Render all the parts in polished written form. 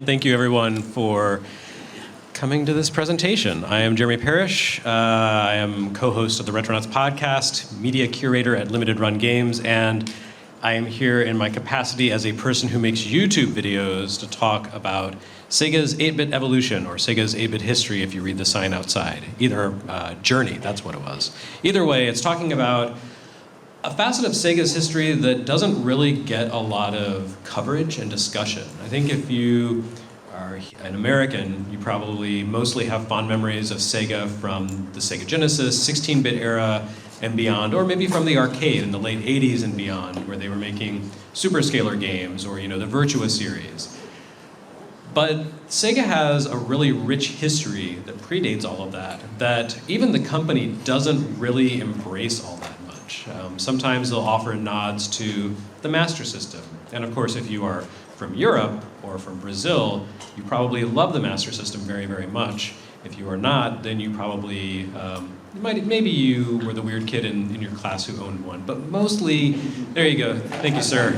Thank you, everyone, for coming to this presentation. I am Jeremy Parish. I am co-host of the Retronauts podcast, media curator at Limited Run Games, and I am here in my capacity as a person who makes YouTube videos to talk about Sega's 8-bit evolution, or Sega's 8-bit history if you read the sign outside. Either journey, that's what it was. Either way, it's talking about a facet of Sega's history that doesn't really get a lot of coverage and discussion. I think if you are an American, you probably mostly have fond memories of Sega from the Sega Genesis, 16-bit era and beyond, or maybe from the arcade in the late 80s and beyond, where they were making superscalar games, or the Virtua series. But Sega has a really rich history that predates all of that even the company doesn't really embrace all that much. Sometimes they'll offer nods to the Master System. And of course, if you are from Europe or from Brazil, you probably love the Master System very, very much. If you are not, then you probably, maybe you were the weird kid in your class who owned one. But mostly, there you go, thank you, sir.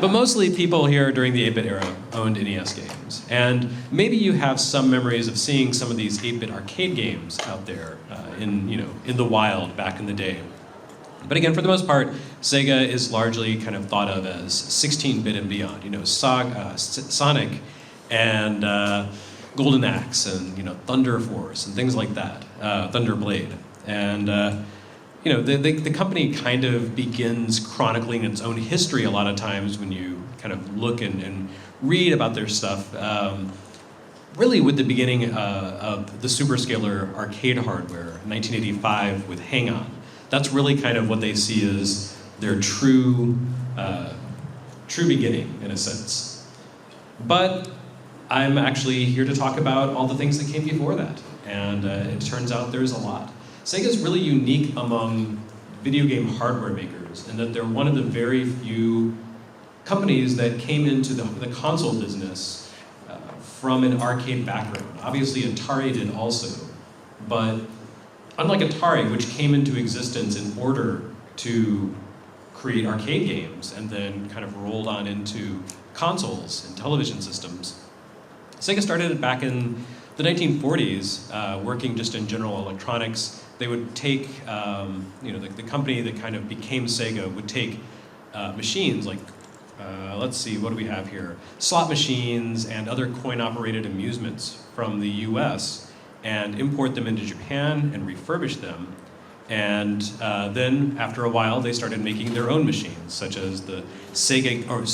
But mostly people here during the 8-bit era owned NES games. And maybe you have some memories of seeing some of these 8-bit arcade games out there in the wild back in the day. But again, for the most part, Sega is largely kind of thought of as 16-bit and beyond. Sonic and Golden Axe and Thunder Force and things like that, Thunder Blade. And the company kind of begins chronicling its own history a lot of times when you kind of look and read about their stuff. Really with the beginning of the superscalar arcade hardware, 1985 with Hang-On. That's really kind of what they see as their true beginning, in a sense. But I'm actually here to talk about all the things that came before that, and it turns out there's a lot. Sega's really unique among video game hardware makers in that they're one of the very few companies that came into the console business from an arcade background. Obviously, Atari did also, but unlike Atari, which came into existence in order to create arcade games and then kind of rolled on into consoles and television systems, Sega started back in the 1940s, working just in general electronics. They would take, the company that kind of became Sega would take machines like, let's see, what do we have here? Slot machines and other coin-operated amusements from the US and import them into Japan and refurbish them. And then, after a while, they started making their own machines, such as the Lord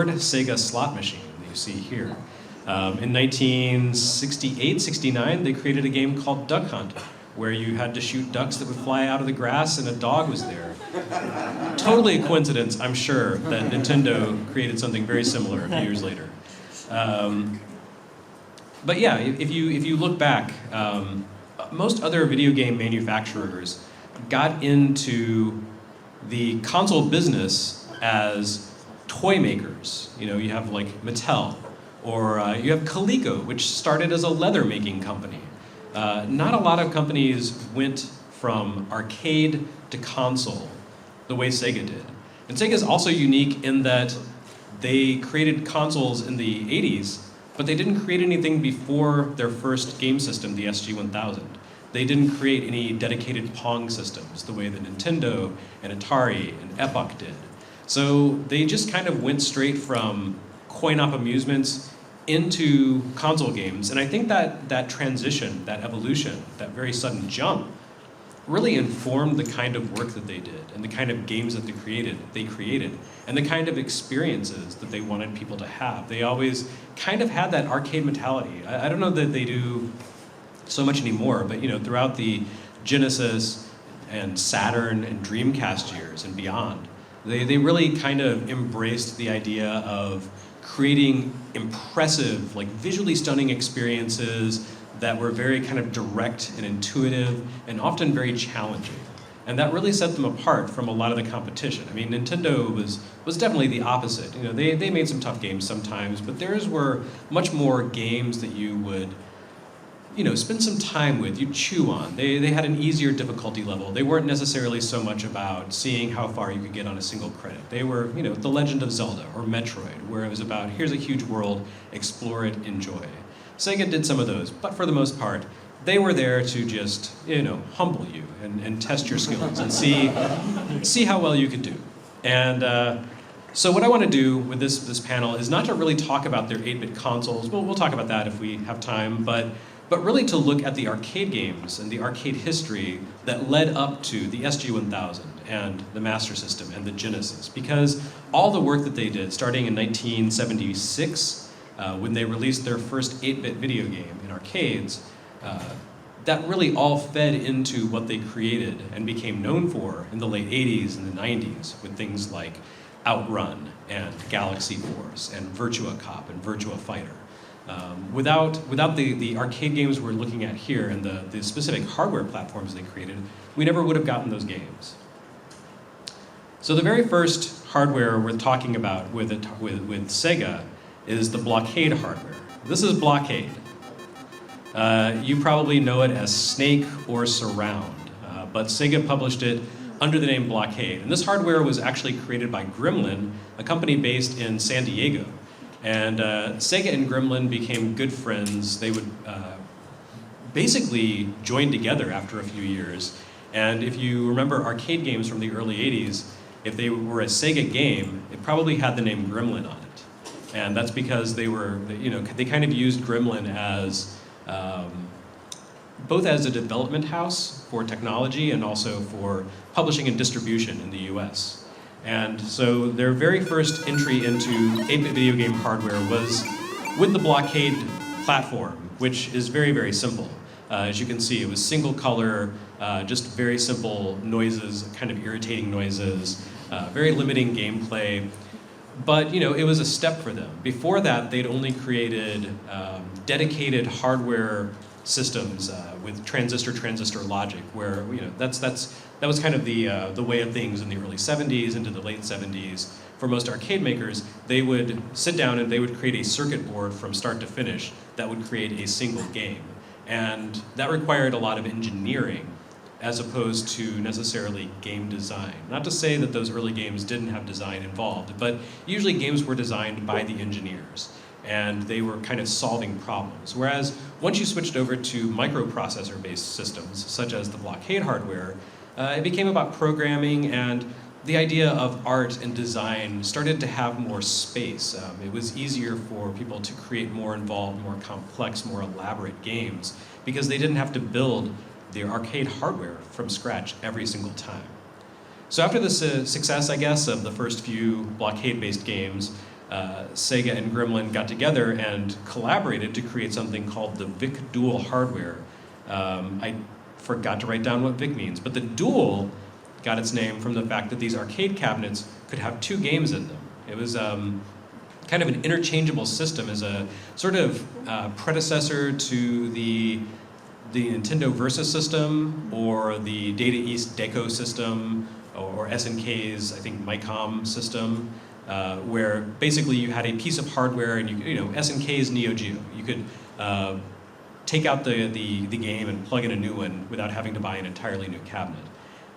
Sega slot machine that you see here. In 1968, 69, they created a game called Duck Hunt, where you had to shoot ducks that would fly out of the grass and a dog was there. Totally a coincidence, I'm sure, that Nintendo created something very similar a few years later. But yeah, if you look back, most other video game manufacturers got into the console business as toy makers. You have like Mattel, or you have Coleco, which started as a leather making company. Not a lot of companies went from arcade to console the way Sega did. And Sega is also unique in that they created consoles in the 80s, but they didn't create anything before their first game system, the SG-1000. They didn't create any dedicated Pong systems the way that Nintendo and Atari and Epoch did. So they just kind of went straight from coin-op amusements into console games. And I think that transition, that evolution, that very sudden jump, really informed the kind of work that they did and the kind of games that they created, and the kind of experiences that they wanted people to have. They always kind of had that arcade mentality. I don't know that they do so much anymore, but throughout the Genesis and Saturn and Dreamcast years and beyond, they really kind of embraced the idea of creating impressive, like visually stunning experiences that were very kind of direct and intuitive and often very challenging. And that really set them apart from a lot of the competition. I mean, Nintendo was definitely the opposite. They made some tough games sometimes, but theirs were much more games that you would spend some time with, you chew on. They had an easier difficulty level. They weren't necessarily so much about seeing how far you could get on a single credit. They were, The Legend of Zelda or Metroid, where it was about, here's a huge world, explore it, enjoy. SEGA did some of those, but for the most part, they were there to just, humble you and test your skills and see how well you could do. And so what I want to do with this panel is not to really talk about their 8-bit consoles. We'll talk about that if we have time, but really to look at the arcade games and the arcade history that led up to the SG-1000 and the Master System and the Genesis. Because all the work that they did, starting in 1976, when they released their first 8-bit video game in arcades, that really all fed into what they created and became known for in the late 80s and the 90s with things like Outrun and Galaxy Force and Virtua Cop and Virtua Fighter. Without the arcade games we're looking at here and the specific hardware platforms they created, we never would have gotten those games. So the very first hardware we're talking about with SEGA is the Blockade hardware. This is Blockade. You probably know it as Snake or Surround, but SEGA published it under the name Blockade. And this hardware was actually created by Gremlin, a company based in San Diego. And SEGA and Gremlin became good friends. They would basically join together after a few years. And if you remember arcade games from the early 80s, if they were a SEGA game, it probably had the name Gremlin on it. And that's because they kind of used Gremlin as both as a development house for technology and also for publishing and distribution in the US. And so their very first entry into 8-bit video game hardware was with the Blockade platform, which is very, very simple. As you can see, it was single color, just very simple noises, kind of irritating noises, very limiting gameplay. But it was a step for them. Before that, they'd only created dedicated hardware systems with transistor logic, where that was kind of the way of things in the early 70s into the late 70s. For most arcade makers, they would sit down and they would create a circuit board from start to finish that would create a single game, and that required a lot of engineering as opposed to necessarily game design. Not to say that those early games didn't have design involved, but usually games were designed by the engineers, and they were kind of solving problems. Whereas once you switched over to microprocessor-based systems, such as the Blockade hardware, it became about programming, and the idea of art and design started to have more space. It was easier for people to create more involved, more complex, more elaborate games, because they didn't have to build the arcade hardware from scratch every single time. So after the success, I guess, of the first few Blockade-based games, SEGA and Gremlin got together and collaborated to create something called the VIC Dual hardware. I forgot to write down what VIC means, but the Dual got its name from the fact that these arcade cabinets could have 2 games in them. It was kind of an interchangeable system as a sort of predecessor to the Nintendo Versus system or the Data East Deco system or SNK's, I think, MyCom system, where basically you had a piece of hardware and SNK's Neo Geo. You could take out the game and plug in a new one without having to buy an entirely new cabinet.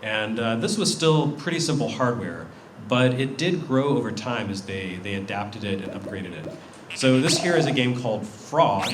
And this was still pretty simple hardware, but it did grow over time as they adapted it and upgraded it. So this here is a game called Frog,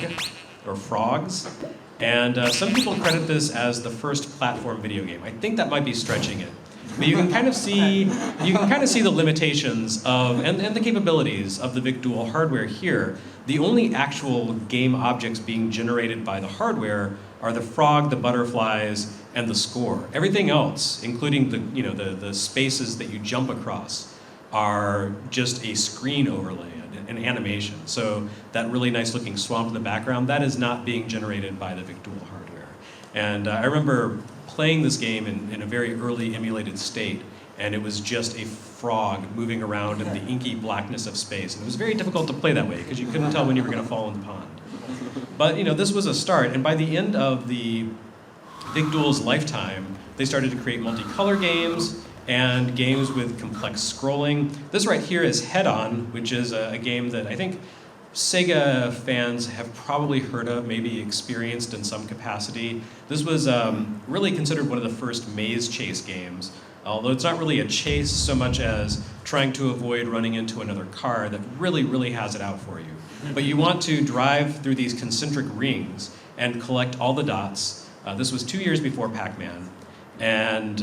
or Frogs, and some people credit this as the first platform video game. I think that might be stretching it. But you can kind of see the limitations of and the capabilities of the VIC Dual hardware here. The only actual game objects being generated by the hardware are the frog, the butterflies, and the score. Everything else, including the spaces that you jump across, are just a screen overlay, an animation. So that really nice looking swamp in the background, that is not being generated by the VIC Dual hardware. And I remember playing this game in a very early emulated state, and it was just a frog moving around in the inky blackness of space. And it was very difficult to play that way because you couldn't tell when you were going to fall in the pond. But this was a start, and by the end of the VIC Dual's lifetime, they started to create multicolor games and games with complex scrolling. This right here is Head On, which is a game that I think Sega fans have probably heard of, maybe experienced in some capacity. This was really considered one of the first maze chase games, although it's not really a chase so much as trying to avoid running into another car that really has it out for you. But you want to drive through these concentric rings and collect all the dots. This was 2 years before Pac-Man. And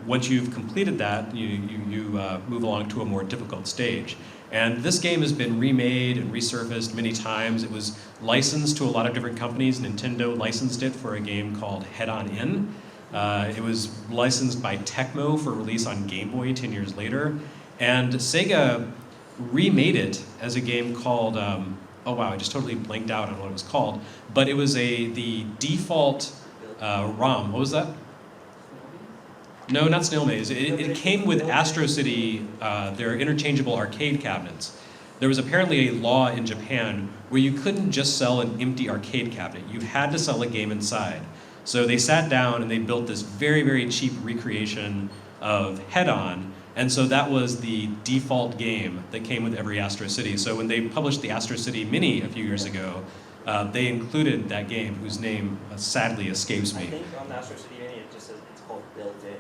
once you've completed that, you move along to a more difficult stage. And this game has been remade and resurfaced many times. It was licensed to a lot of different companies. Nintendo licensed it for a game called Head On In. It was licensed by Tecmo for release on Game Boy 10 years later. And Sega remade it as a game called, oh wow, I just totally blanked out on what it was called. But it was the default ROM. What was that? No, not Snail Maze. It came with Astro City, their interchangeable arcade cabinets. There was apparently a law in Japan where you couldn't just sell an empty arcade cabinet. You had to sell a game inside. So they sat down and they built this very cheap recreation of Head On. And so that was the default game that came with every Astro City. So when they published the Astro City Mini a few years ago, they included that game, whose name sadly escapes me. I think on the Astro City Mini it just says it's called Built In.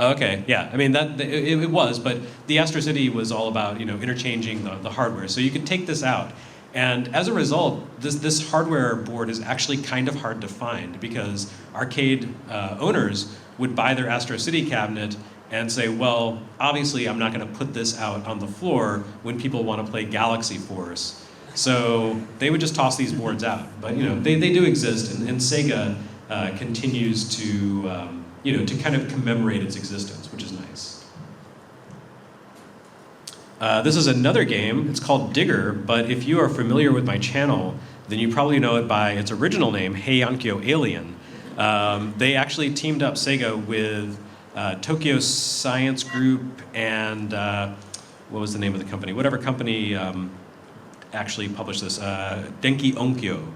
Okay, yeah. I mean, it was, but the Astro City was all about, interchanging the hardware. So you could take this out. And as a result, this hardware board is actually kind of hard to find because arcade owners would buy their Astro City cabinet and say, well, obviously I'm not going to put this out on the floor when people want to play Galaxy Force. So they would just toss these boards out. But they do exist, and Sega continues to to kind of commemorate its existence, which is nice. This is another game. It's called Digger, but if you are familiar with my channel, then you probably know it by its original name, Heiankyo Alien. They actually teamed up Sega with Tokyo Science Group and what was the name of the company? Whatever company actually published this, Denki Onkyo,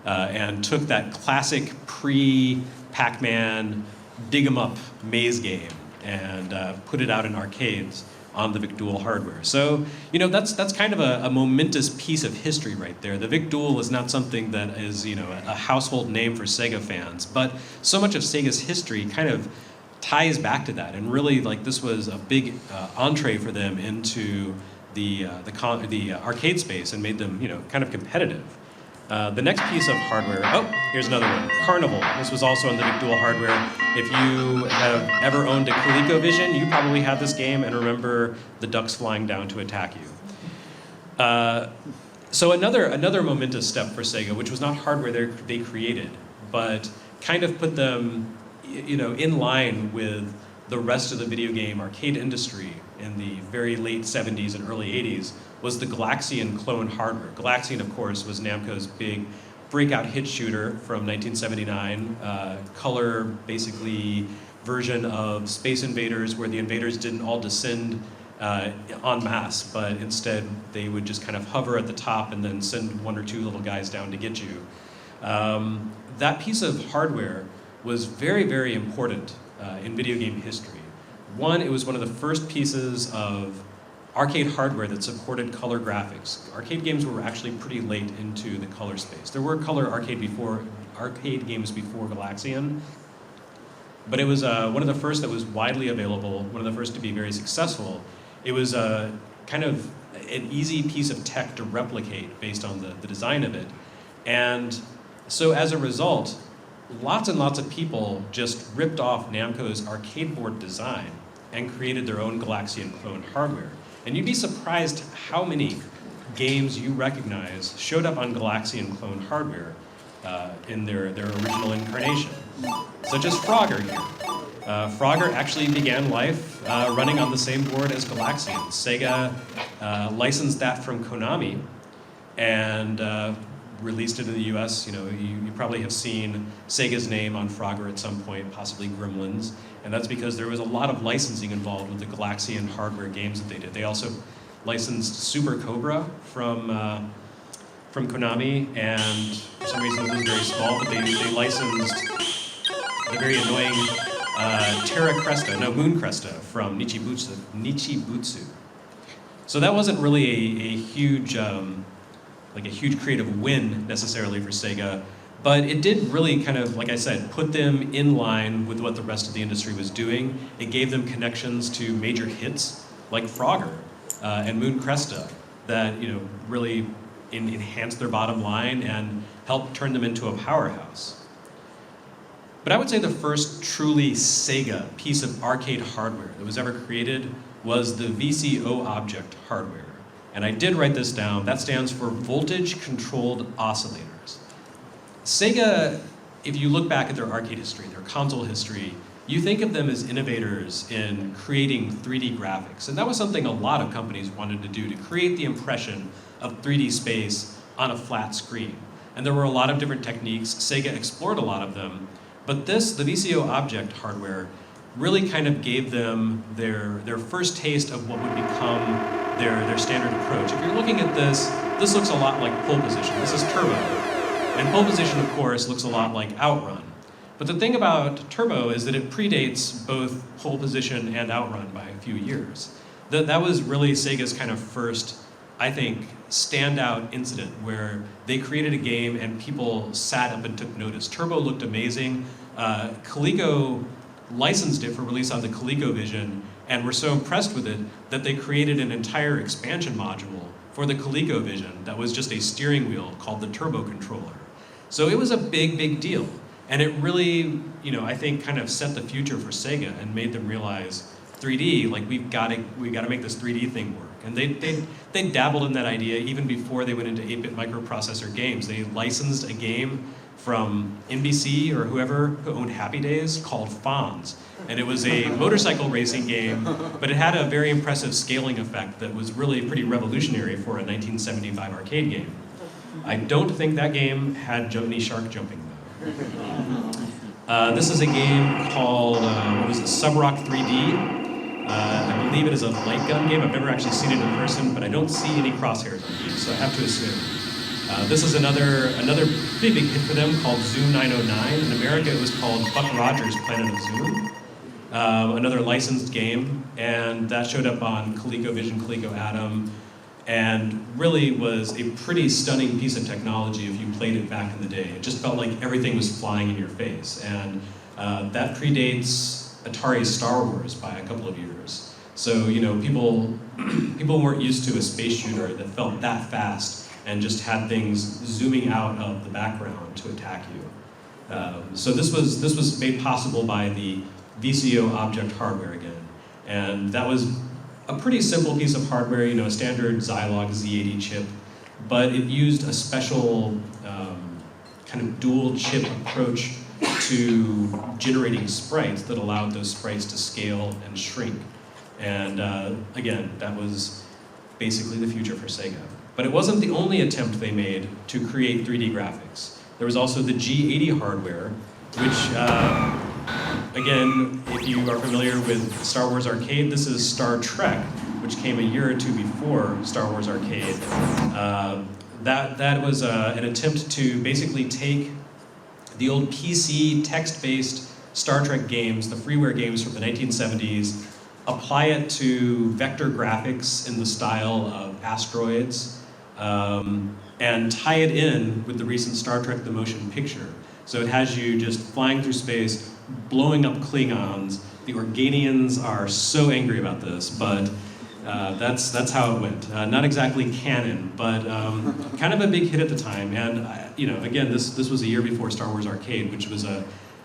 and took that classic pre-Pac-Man dig 'em up maze game and put it out in arcades on the Vic Dual hardware. So, that's kind of a momentous piece of history right there. The Vic Dual is not something that is, a household name for Sega fans, but so much of Sega's history kind of ties back to that, and really, this was a big entree for them into the arcade space and made them, kind of competitive. The next piece of hardware, here's another one, Carnival. This was also on the Vic Dual hardware. If you have ever owned a ColecoVision, you probably had this game and remember the ducks flying down to attack you. So another momentous step for Sega, which was not hardware they created, but kind of put them, in line with the rest of the video game arcade industry in the very late 70s and early 80s, was the Galaxian clone hardware. Galaxian, of course, was Namco's big breakout hit shooter from 1979, color, basically, version of Space Invaders, where the invaders didn't all descend en masse, but instead they would just kind of hover at the top and then send one or two little guys down to get you. That piece of hardware was very important in video game history. One, it was one of the first pieces of arcade hardware that supported color graphics. Arcade games were actually pretty late into the color space. There were color arcade games before Galaxian, but it was one of the first that was widely available, one of the first to be very successful. It was kind of an easy piece of tech to replicate based on the design of it. And so as a result, lots and lots of people just ripped off Namco's arcade board design and created their own Galaxian clone hardware. And you'd be surprised how many games you recognize showed up on Galaxian clone hardware in their original incarnation, such as Frogger here. Frogger actually began life running on the same board as Galaxian. Sega licensed that from Konami and released it in the US. You probably have seen Sega's name on Frogger at some point, possibly Gremlins, and that's because there was a lot of licensing involved with the Galaxian hardware games that they did. They also licensed Super Cobra from Konami, and for some reason it was very small, but they licensed the very annoying Moon Cresta from Nichibutsu. So that wasn't really a huge like a huge creative win necessarily for Sega, but it did really kind of, like I said, put them in line with what the rest of the industry was doing. It gave them connections to major hits like Frogger and Moon Cresta that really enhanced their bottom line and helped turn them into a powerhouse. But I would say the first truly Sega piece of arcade hardware that was ever created was the VCO object hardware. And I did write this down. That stands for Voltage Controlled Oscillators. Sega, if you look back at their arcade history, their console history, you think of them as innovators in creating 3D graphics. And that was something a lot of companies wanted to do, to create the impression of 3D space on a flat screen. And there were a lot of different techniques. Sega explored a lot of them. But the VCO object hardware, really kind of gave them their first taste of what would become their standard approach. If you're looking at this looks a lot like Pole Position. This is Turbo. And Pole Position, of course, looks a lot like Outrun. But the thing about Turbo is that it predates both Pole Position and Outrun by a few years. That was really Sega's kind of first, I think, standout incident where they created a game and people sat up and took notice. Turbo looked amazing. Coleco licensed it for release on the ColecoVision and were so impressed with it that they created an entire expansion module for the ColecoVision that was just a steering wheel called the Turbo Controller. So it was a big, big deal. And it really, I think kind of set the future for Sega and made them realize 3D, like we got to make this 3D thing work. And they dabbled in that idea even before they went into 8-bit microprocessor games. They licensed a game from NBC or whoever who owned Happy Days called Fonz. And it was a motorcycle racing game, but it had a very impressive scaling effect that was really pretty revolutionary for a 1975 arcade game. I don't think that game had any shark jumping though. This is a game called, Subrock 3D. I believe it is a light gun game. I've never actually seen it in person, but I don't see any crosshairs on these, so I have to assume. This is another pretty big hit for them called Zoom 909. In America, it was called Buck Rogers' Planet of Zoom. Another licensed game, and that showed up on ColecoVision, Coleco Adam, and really was a pretty stunning piece of technology if you played it back in the day. It just felt like everything was flying in your face, and that predates Atari's Star Wars by a couple of years. So people weren't used to a space shooter that felt that fast and just had things zooming out of the background to attack you. So this was made possible by the VCO object hardware again, and that was a pretty simple piece of hardware, a standard Zilog Z80 chip, but it used a special kind of dual chip approach to generating sprites that allowed those sprites to scale and shrink. And again, that was basically the future for Sega. But it wasn't the only attempt they made to create 3D graphics. There was also the G80 hardware, which, again, if you are familiar with Star Wars Arcade, this is Star Trek, which came a year or two before Star Wars Arcade. That was an attempt to basically take the old PC text-based Star Trek games, the freeware games from the 1970s, apply it to vector graphics in the style of asteroids, and tie it in with the recent Star Trek The Motion Picture. So it has you just flying through space, blowing up Klingons. The Organians are so angry about this, but that's how it went. Not exactly canon, but kind of a big hit at the time. And again, this was a year before Star Wars Arcade, which was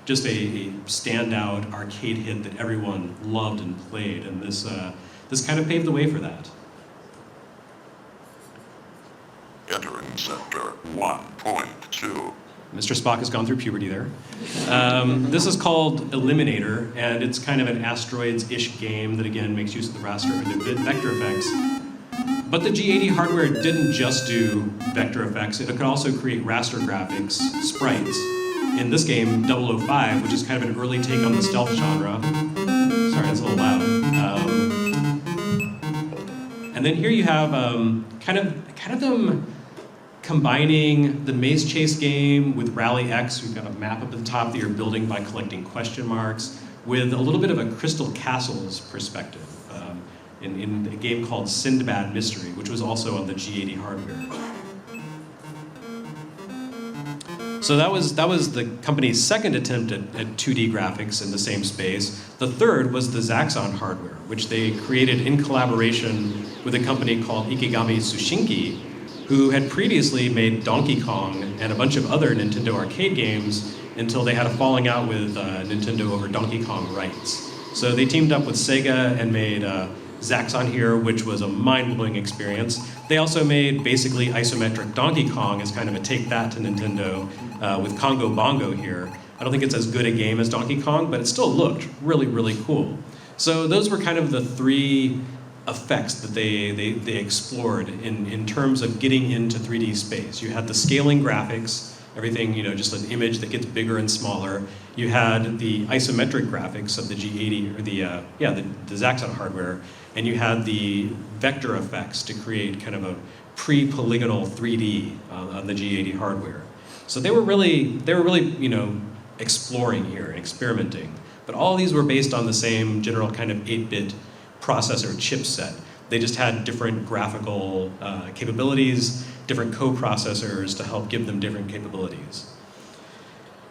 just a standout arcade hit that everyone loved and played. And this kind of paved the way for that. Entering sector 1.2. Mr. Spock has gone through puberty there. This is called Eliminator, and it's kind of an asteroids-ish game that, again, makes use of the raster or the vector effects. But the G80 hardware didn't just do vector effects. It could also create raster graphics, sprites. In this game, 005, which is kind of an early take on the stealth genre. Sorry, that's a little loud. And then here you have kind of them combining the Maze Chase game with Rally X. We've got a map up at the top that you're building by collecting question marks, with a little bit of a Crystal Castles perspective in a game called Sindbad Mystery, which was also on the G80 hardware. So that was the company's second attempt at 2D graphics in the same space. The third was the Zaxxon hardware, which they created in collaboration with a company called Ikegami Tsushinki, who had previously made Donkey Kong and a bunch of other Nintendo arcade games until they had a falling out with Nintendo over Donkey Kong rights. So they teamed up with Sega and made Zaxxon here, which was a mind-blowing experience. They also made basically isometric Donkey Kong as kind of a take that to Nintendo with Congo Bongo here. I don't think it's as good a game as Donkey Kong, but it still looked really, really cool. So those were kind of the three effects that they explored in terms of getting into 3D space. You had the scaling graphics, everything, just an image that gets bigger and smaller. You had the isometric graphics of the G80, or the Zaxxon hardware, and you had the vector effects to create kind of a pre-polygonal 3D on the G80 hardware. So they were really, exploring here and experimenting. But all these were based on the same general kind of 8-bit processor chipset. They just had different graphical capabilities, different co-processors to help give them different capabilities.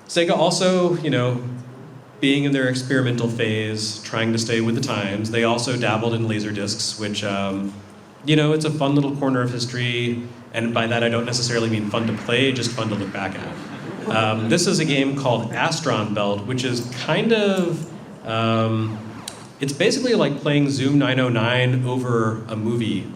Sega also, being in their experimental phase, trying to stay with the times, they also dabbled in Laserdiscs, which, it's a fun little corner of history, and by that I don't necessarily mean fun to play, just fun to look back at. This is a game called Astron Belt, which is kind of, it's basically like playing Zoom 909 over a movie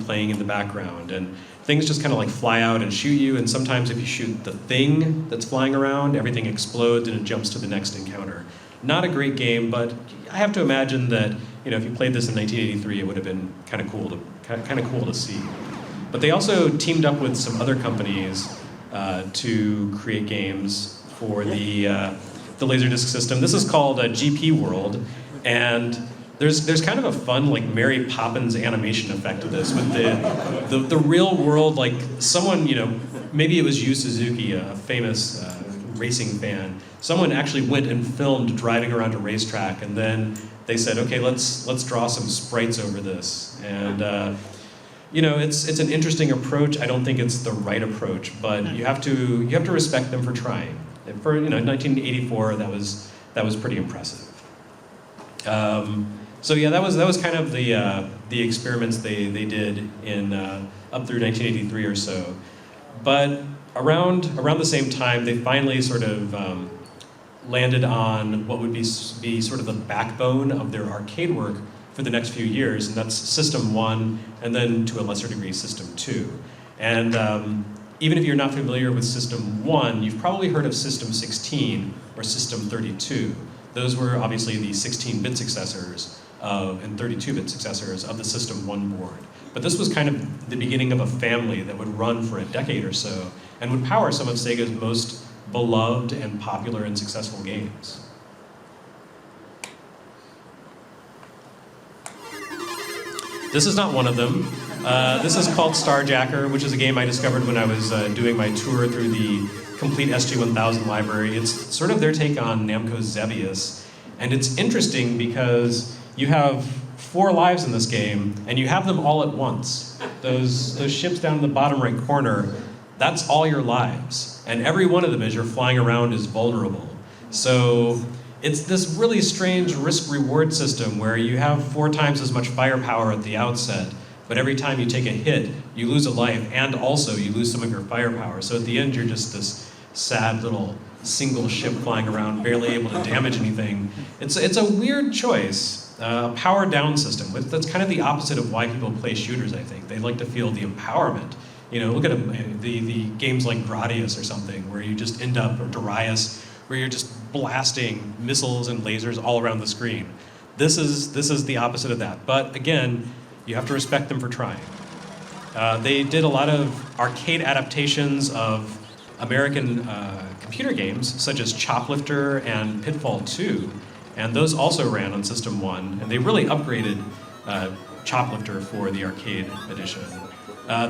playing in the background, and things just kind of like fly out and shoot you, and sometimes if you shoot the thing that's flying around, everything explodes and it jumps to the next encounter. Not a great game, but I have to imagine that if you played this in 1983, it would have been kind of cool to see. But they also teamed up with some other companies to create games for the Laserdisc system. This is called GP World, and there's kind of a fun like Mary Poppins animation effect to this with the real world, like someone, maybe it was Yu Suzuki, a famous racing fan. Someone actually went and filmed driving around a racetrack, and then they said, okay, let's draw some sprites over this. And it's an interesting approach. I don't think it's the right approach, but you have to respect them for trying. And for 1984, that was pretty impressive. So yeah, that was kind of the experiments they did in up through 1983 or so. But around the same time, they finally sort of landed on what would be sort of the backbone of their arcade work for the next few years, and that's System 1, and then to a lesser degree System 2. And even if you're not familiar with System 1, you've probably heard of System 16 or System 32. Those were obviously the 16-bit successors and 32-bit successors of the System 1 board. But this was kind of the beginning of a family that would run for a decade or so and would power some of Sega's most beloved and popular and successful games. This is not one of them. This is called Starjacker, which is a game I discovered when I was doing my tour through the complete SG-1000 library. It's sort of their take on Namco's Xevious. And it's interesting because you have 4 lives in this game, and you have them all at once. Those ships down in the bottom right corner, that's all your lives. And every one of them, as you're flying around, is vulnerable. So it's this really strange risk-reward system where you have 4 times as much firepower at the outset, but every time you take a hit, you lose a life, and also you lose some of your firepower. So at the end, you're just this sad little single ship flying around, barely able to damage anything. It's a weird choice. Power down system. That's kind of the opposite of why people play shooters, I think. They like to feel the empowerment. Look at the games like Gradius or something, where you just end up, or Darius, where you're just blasting missiles and lasers all around the screen. This is the opposite of that. But again, you have to respect them for trying. They did a lot of arcade adaptations of American computer games, such as Choplifter and Pitfall 2, and those also ran on System 1, and they really upgraded Choplifter for the arcade edition.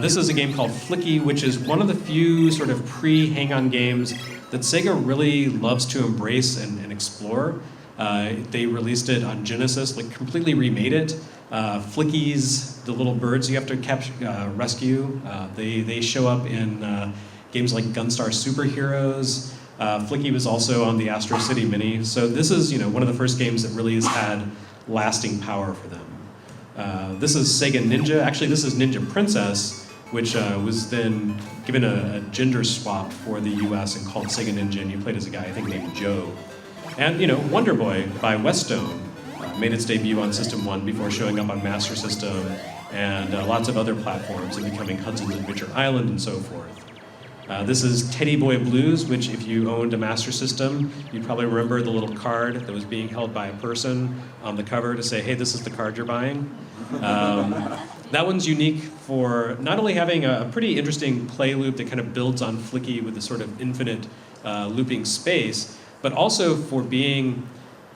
This is a game called Flicky, which is one of the few sort of pre-Hang-On games that Sega really loves to embrace and explore. They released it on Genesis, completely remade it. Flickies, the little birds you have to rescue, they show up in games like Gunstar Superheroes. Flicky was also on the Astro City Mini. So this is one of the first games that really has had lasting power for them. This is Sega Ninja. Actually, this is Ninja Princess, which was then given a gender swap for the US and called Sega Ninja, and you played as a guy, I think, named Joe. And, Wonder Boy by Westone made its debut on System 1 before showing up on Master System and lots of other platforms and becoming Hudson's Adventure Island and so forth. This is Teddy Boy Blues, which if you owned a Master System, you'd probably remember the little card that was being held by a person on the cover to say, hey, this is the card you're buying. That one's unique for not only having a pretty interesting play loop that kind of builds on Flicky with a sort of infinite looping space, but also for being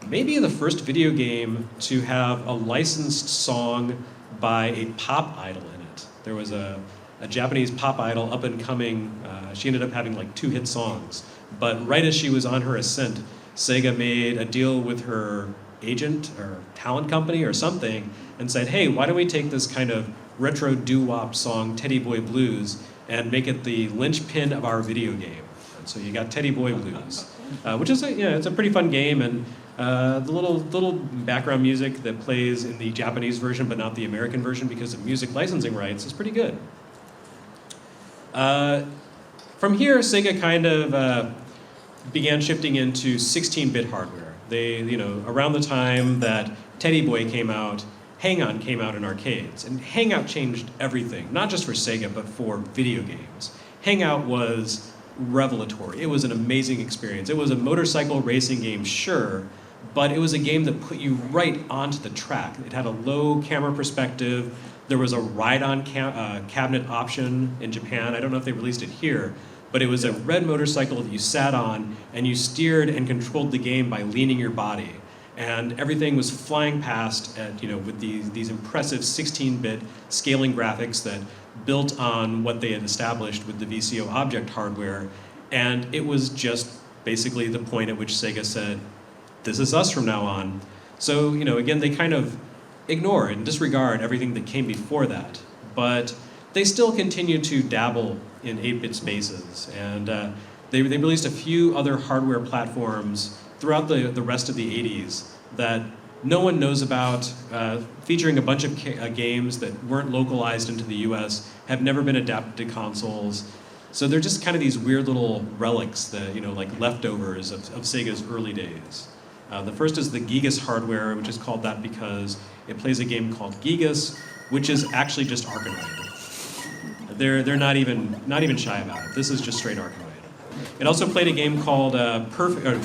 maybe the first video game to have a licensed song by a pop idol in it. There was a Japanese pop idol up and coming. She ended up having like 2 hit songs. But right as she was on her ascent, Sega made a deal with her agent or talent company or something and said, hey, why don't we take this kind of retro doo-wop song, Teddy Boy Blues, and make it the linchpin of our video game. And so you got Teddy Boy Blues, which is it's a pretty fun game, and the little background music that plays in the Japanese version but not the American version because of music licensing rights is pretty good. From here, Sega kind of began shifting into 16-bit hardware. They, around the time that Teddy Boy came out, Hang-On came out in arcades, and Hangout changed everything, not just for Sega, but for video games. Hangout was revelatory. It was an amazing experience. It was a motorcycle racing game, sure, but it was a game that put you right onto the track. It had a low camera perspective. There was a ride-on cabinet option in Japan. I don't know if they released it here, but it was a red motorcycle that you sat on, and you steered and controlled the game by leaning your body. And everything was flying past with these impressive 16-bit scaling graphics that built on what they had established with the VCO object hardware. And it was just basically the point at which Sega said, this is us from now on. So, again, they kind of ignore and disregard everything that came before that. But they still continue to dabble in 8-bit spaces. And they released a few other hardware platforms throughout the rest of the 80s that no one knows about, featuring a bunch of games that weren't localized into the US, have never been adapted to consoles. So they're just kind of these weird little relics that, like leftovers of Sega's early days. The first is the Gigas hardware, which is called that because it plays a game called Gigas, which is actually just Arkanoid. They're not even shy about it. This is just straight Arkanoid. It also played a game called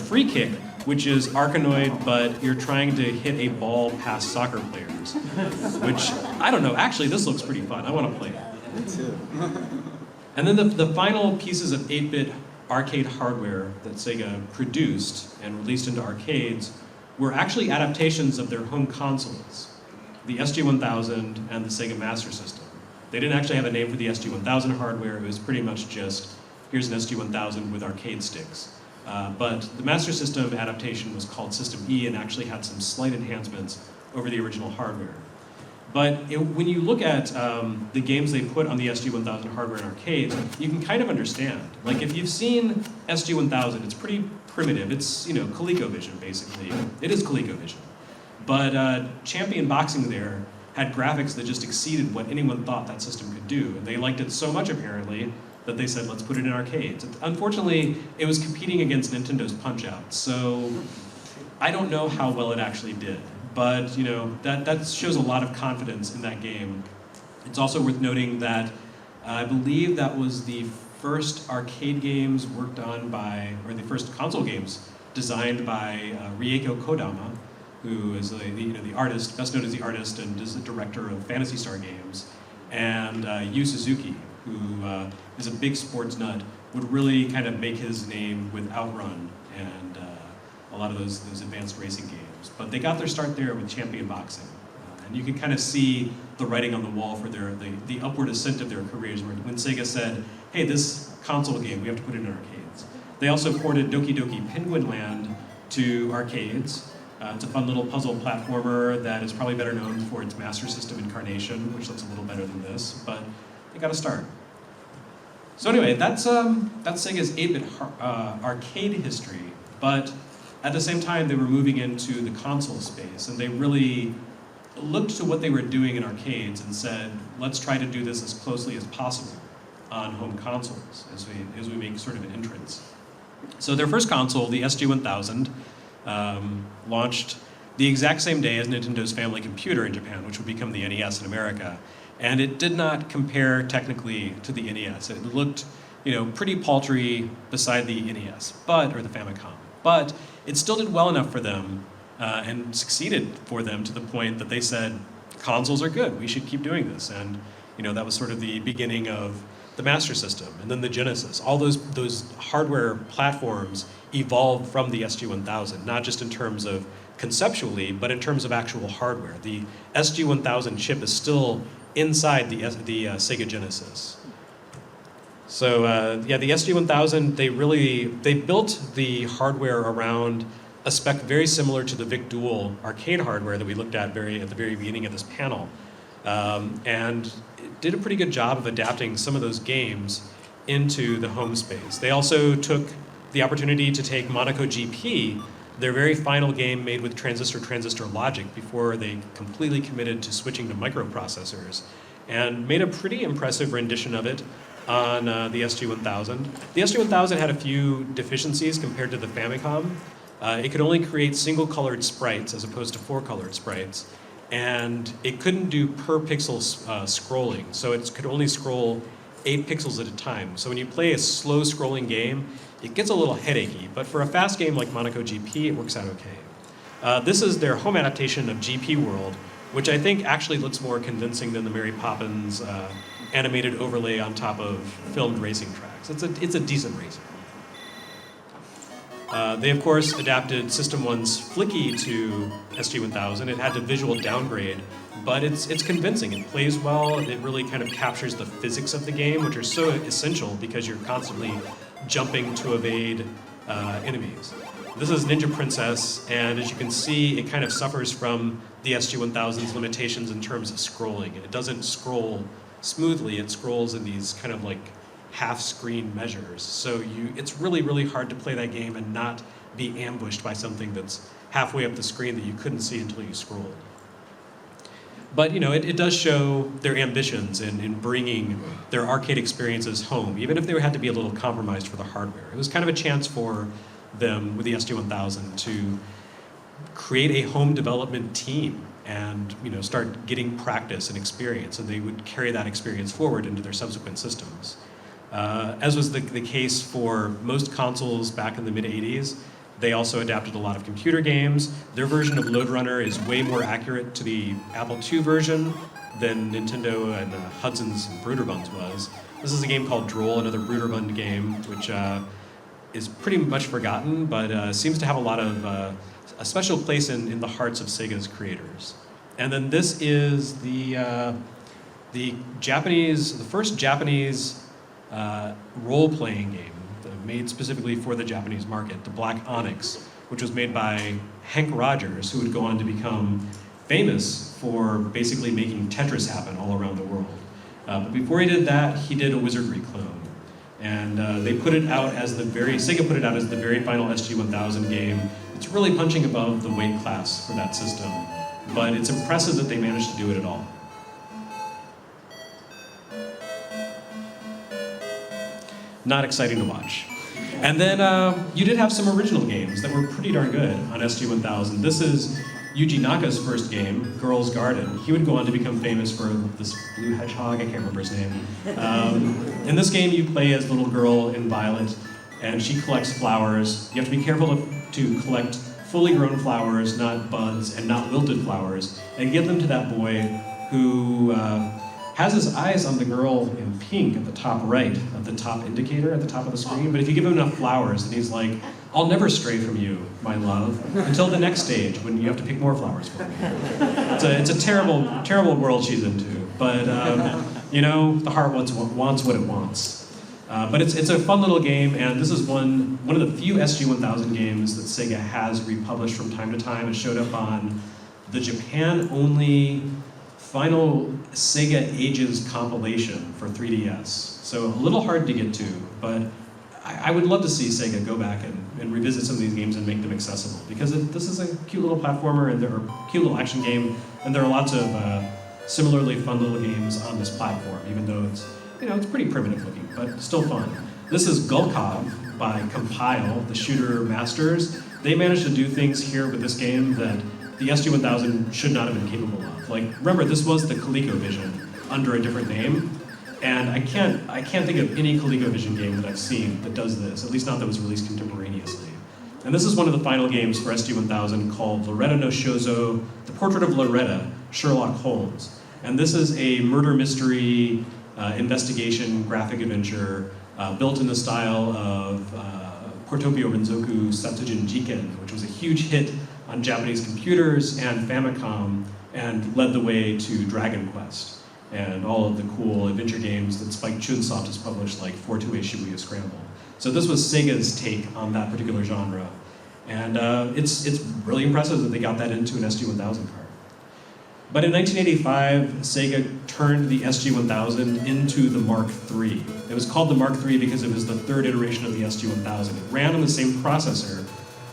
Free Kick, which is Arkanoid, but you're trying to hit a ball past soccer players. Which, I don't know, actually this looks pretty fun. I want to play it. Me too. And then the final pieces of 8-bit arcade hardware that Sega produced and released into arcades were actually adaptations of their home consoles, the SG-1000 and the Sega Master System. They didn't actually have a name for the SG-1000 hardware. It was pretty much just, here's an SG-1000 with arcade sticks. But the Master System adaptation was called System E and actually had some slight enhancements over the original hardware. But when you look at the games they put on the SG-1000 hardware in arcades, you can kind of understand. Like if you've seen SG-1000, it's pretty primitive. It's ColecoVision basically. It is ColecoVision. But Champion Boxing there had graphics that just exceeded what anyone thought that system could do. And they liked it so much apparently that they said, let's put it in arcades. Unfortunately, it was competing against Nintendo's Punch-Out, so I don't know how well it actually did. But that shows a lot of confidence in that game. It's also worth noting that I believe that was the first arcade games worked on by, or the first console games designed by Rieko Kodama, who is the artist, best known as the artist and is the director of Phantasy Star games, and Yu Suzuki, who is a big sports nut, would really kind of make his name with Outrun and a lot of those advanced racing games. But they got their start there with Champion Boxing. And you can kind of see the writing on the wall for the upward ascent of their careers, when Sega said, hey, this console game, we have to put it in arcades. They also ported Doki Doki Penguin Land to arcades. It's a fun little puzzle platformer that is probably better known for its Master System incarnation, which looks a little better than this, but they got to start. So anyway, that's Sega's 8-bit arcade history, but at the same time they were moving into the console space, and they really looked to what they were doing in arcades and said, let's try to do this as closely as possible on home consoles as we make sort of an entrance. So their first console, the SG-1000, launched the exact same day as Nintendo's family computer in Japan, which would become the NES in America. And it did not compare technically to the NES. It looked, pretty paltry beside the NES, or the Famicom. But it still did well enough for them and succeeded for them to the point that they said, consoles are good, we should keep doing this. And that was sort of the beginning of the Master System, and then the Genesis. All those hardware platforms evolved from the SG-1000, not just in terms of conceptually, but in terms of actual hardware. The SG-1000 chip is still inside the Sega Genesis. So the SG-1000, they built the hardware around a spec very similar to the VIC Dual arcade hardware that we looked at at the very beginning of this panel. And it did a pretty good job of adapting some of those games into the home space. They also took the opportunity to take Monaco GP, their very final game made with transistor logic before they completely committed to switching to microprocessors, and made a pretty impressive rendition of it on the SG-1000. The SG-1000 had a few deficiencies compared to the Famicom. It could only create single-colored sprites as opposed to four-colored sprites, and it couldn't do per pixel scrolling, so it could only scroll 8 pixels at a time. So when you play a slow scrolling game, it gets a little headachy, but for a fast game like Monaco GP, it works out okay. This is their home adaptation of GP World, which I think actually looks more convincing than the Mary Poppins animated overlay on top of filmed racing tracks. It's a decent racing. They, of course, adapted System 1's Flicky to SG-1000. It had to visual downgrade, but it's convincing. It plays well. It really kind of captures the physics of the game, which are so essential because you're constantly jumping to evade enemies. This is Ninja Princess, and as you can see, it kind of suffers from the SG-1000's limitations in terms of scrolling. It doesn't scroll smoothly. It scrolls in these kind of like half-screen measures. So it's really, really hard to play that game and not be ambushed by something that's halfway up the screen that you couldn't see until you scrolled. But it does show their ambitions in bringing their arcade experiences home, even if they had to be a little compromised for the hardware. It was kind of a chance for them with the SG-1000 to create a home development team and start getting practice and experience, and they would carry that experience forward into their subsequent systems. As was the case for most consoles back in the mid-'80s, they also adapted a lot of computer games. Their version of Lode Runner is way more accurate to the Apple II version than Nintendo and Hudson's Bruderbund was. This is a game called Droll, another Bruderbund game, which is pretty much forgotten, but seems to have a lot of a special place in the hearts of Sega's creators. And then this is the first Japanese role-playing game made specifically for the Japanese market, the Black Onyx, which was made by Hank Rogers, who would go on to become famous for basically making Tetris happen all around the world. But before he did that, he did a Wizardry clone. And Sega put it out as the very final SG-1000 game. It's really punching above the weight class for that system, but it's impressive that they managed to do it at all. Not exciting to watch. And then you did have some original games that were pretty darn good on SG-1000. This is Yuji Naka's first game, Girl's Garden. He would go on to become famous for this blue hedgehog, I can't remember his name. In this game, you play as a little girl in Violet, and she collects flowers. You have to be careful to collect fully grown flowers, not buds, and not wilted flowers, and get them to that boy who has his eyes on the girl in pink at the top right of the top indicator at the top of the screen. But if you give him enough flowers, then he's like, I'll never stray from you, my love, until the next stage when you have to pick more flowers for me. It's a terrible, terrible world she's into. But, the heart wants what it wants. But it's a fun little game, and this is one of the few SG-1000 games that Sega has republished from time to time. It showed up on the Japan-only final Sega Ages compilation for 3DS. So a little hard to get to, but I would love to see Sega go back and revisit some of these games and make them accessible, because this is a cute little platformer and cute little action game, and there are lots of similarly fun little games on this platform, even though it's pretty primitive looking, but still fun. This is Gulkov by Compile, the shooter masters. They managed to do things here with this game that the SG-1000 should not have been capable of. Like, remember, this was the ColecoVision under a different name, and I can't think of any ColecoVision game that I've seen that does this, at least not that was released contemporaneously. And this is one of the final games for SG-1000 called Loretta no Shozo, The Portrait of Loretta, Sherlock Holmes. And this is a murder mystery investigation graphic adventure built in the style of Portopio Renzoku Satsujin Jiken, which was a huge hit on Japanese computers and Famicom, and led the way to Dragon Quest and all of the cool adventure games that Spike Chunsoft has published, like 428 Shibuya Scramble. So this was Sega's take on that particular genre. And it's really impressive that they got that into an SG-1000 card. But in 1985, Sega turned the SG-1000 into the Mark III. It was called the Mark III because it was the third iteration of the SG-1000. It ran on the same processor,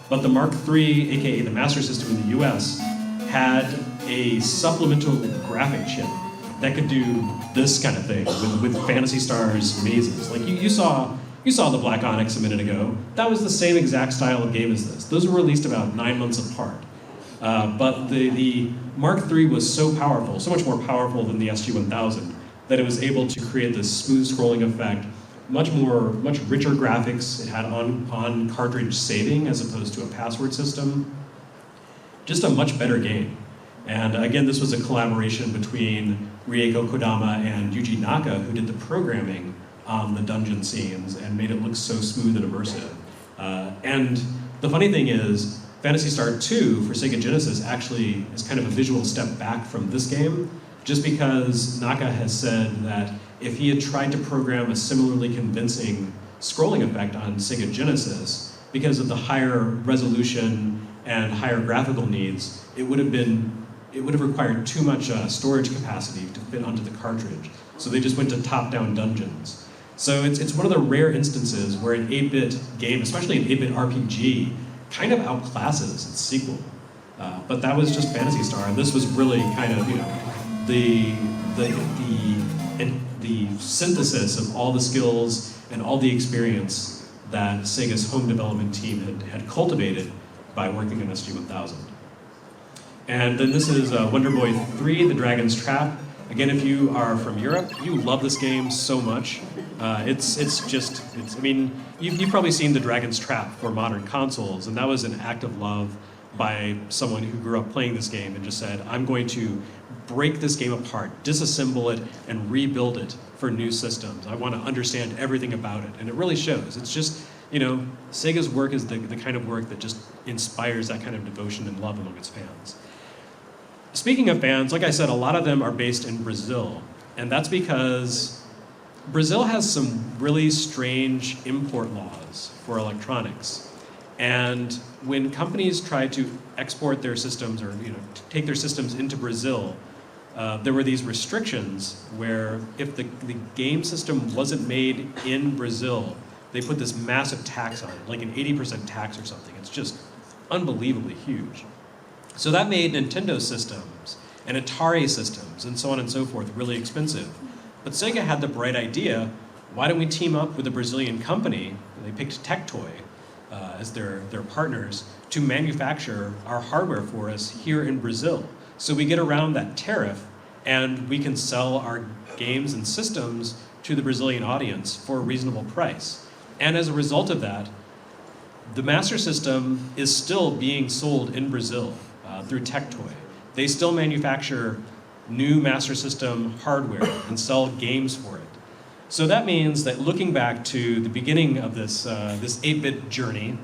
but the Mark III, aka the Master System in the US, had a supplemental graphic chip that could do this kind of thing with Phantasy Star's mazes. Like you saw the Black Onyx a minute ago. That was the same exact style of game as this. Those were released about 9 months apart. But the Mark III was so powerful, so much more powerful than the SG-1000, that it was able to create this smooth scrolling effect, much richer graphics. It had on cartridge saving as opposed to a password system. Just a much better game. And again, this was a collaboration between Rieko Kodama and Yuji Naka, who did the programming on the dungeon scenes and made it look so smooth and immersive. And the funny thing is, Phantasy Star 2 for Sega Genesis actually is kind of a visual step back from this game, just because Naka has said that if he had tried to program a similarly convincing scrolling effect on Sega Genesis, because of the higher resolution and higher graphical needs, it would have required too much storage capacity to fit onto the cartridge. So they just went to top-down dungeons. So it's one of the rare instances where an 8-bit game, especially an 8-bit RPG, kind of outclasses its sequel. But that was just Phantasy Star, and this was really kind of, the synthesis of all the skills and all the experience that Sega's home development team had cultivated by working on SG-1000. And then this is Wonder Boy 3, The Dragon's Trap. Again, if you are from Europe, you love this game so much. You've probably seen The Dragon's Trap for modern consoles, and that was an act of love by someone who grew up playing this game and just said, I'm going to break this game apart, disassemble it, and rebuild it for new systems. I want to understand everything about it, and it really shows. It's just, Sega's work is the kind of work that just inspires that kind of devotion and love among its fans. Speaking of fans, like I said, a lot of them are based in Brazil, and that's because Brazil has some really strange import laws for electronics. And when companies try to export their systems or take their systems into Brazil, there were these restrictions where if the game system wasn't made in Brazil, they put this massive tax on it, like an 80% tax or something. It's just unbelievably huge. So that made Nintendo systems and Atari systems and so on and so forth really expensive. But Sega had the bright idea, why don't we team up with a Brazilian company, and they picked Tectoy as their partners, to manufacture our hardware for us here in Brazil. So we get around that tariff and we can sell our games and systems to the Brazilian audience for a reasonable price. And as a result of that, the Master System is still being sold in Brazil through Tectoy. They still manufacture new Master System hardware and sell games for it. So that means that looking back to the beginning of this 8-bit journey,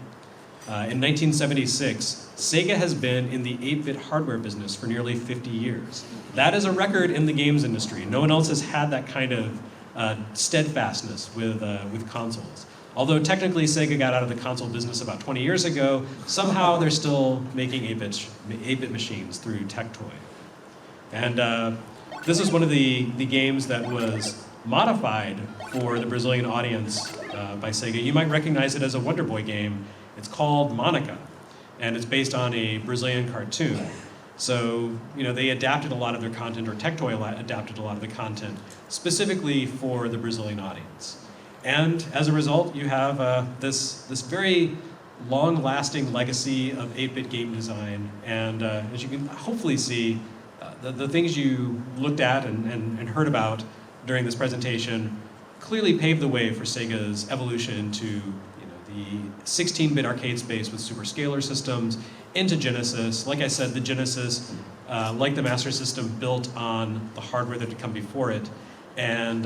in 1976, Sega has been in the 8-bit hardware business for nearly 50 years. That is a record in the games industry. No one else has had that kind of steadfastness with consoles. Although technically Sega got out of the console business about 20 years ago, somehow they're still making 8-bit machines through Tectoy. And this is one of the games that was modified for the Brazilian audience by Sega. You might recognize it as a Wonder Boy game. It's called Monica, and it's based on a Brazilian cartoon. So, they adapted a lot of their content, or Tectoy adapted a lot of the content, specifically for the Brazilian audience. And as a result, you have this very long-lasting legacy of 8-bit game design. And as you can hopefully see, the things you looked at and heard about during this presentation clearly paved the way for Sega's evolution into the 16-bit arcade space with superscalar systems, into Genesis. Like I said, the Genesis, like the Master System, built on the hardware that had come before it. And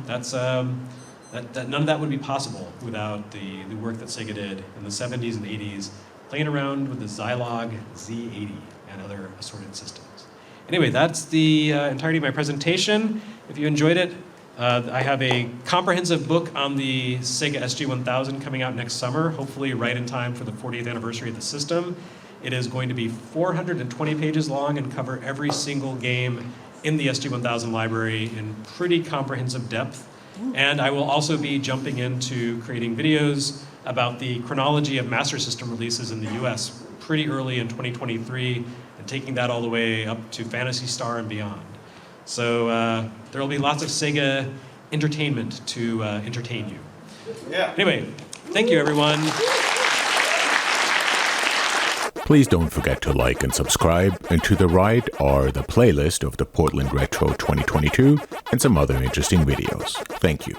that's that none of that would be possible without the work that Sega did in the 70s and 80s, playing around with the Zilog Z80 and other assorted systems. Anyway, that's the entirety of my presentation. If you enjoyed it, I have a comprehensive book on the Sega SG-1000 coming out next summer, hopefully right in time for the 40th anniversary of the system. It is going to be 420 pages long and cover every single game in the SG-1000 library in pretty comprehensive depth. And I will also be jumping into creating videos about the chronology of Master System releases in the US pretty early in 2023, and taking that all the way up to Phantasy Star and beyond. So there will be lots of Sega entertainment to entertain you. Yeah. Anyway, thank you, everyone. Please don't forget to like and subscribe, and to the right are the playlist of the Portland Retro 2022 and some other interesting videos. Thank you.